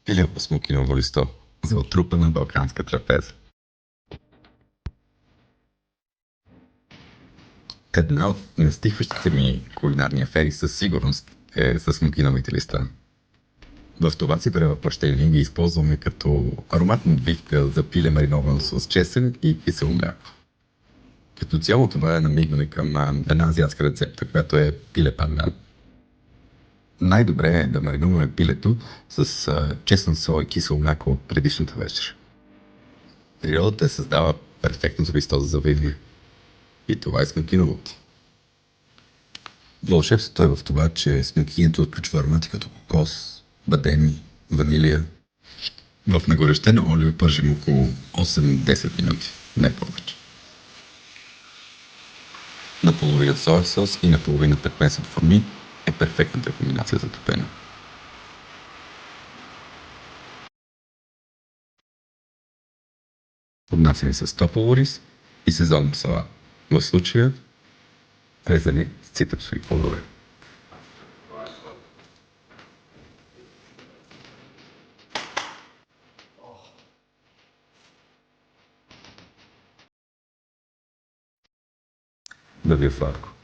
Или смокиново листо за отрупана балканска трапеза. Една от нестихващите ми кулинарни афери със сигурност е с смокиновите листа. В това си превъплъщение ги използваме като ароматна отбивка за пиле мариновано с чесън и кисело мляко. Като цяло това е намигване към една азиатска рецепта, която е пиле пандан. Най-добре е да маринуваме пилето с чесън, сол и кисело мляко от предишната вечер. Природата създава перфектното листо за завиване. И това е смокиновото. Вълшебството е в това, че смокинито отключва аромати като кокос, бадеми, ванилия. В нагорещено олио пържим около 8-10 минути, не повече. Наполовина соя сос и наполовина петмесът форми е перфектната комбинация за топене. Поднасяне с топъл рис и сезонен салат. В случая резани с цитрусови плодове. Да ви е сладко!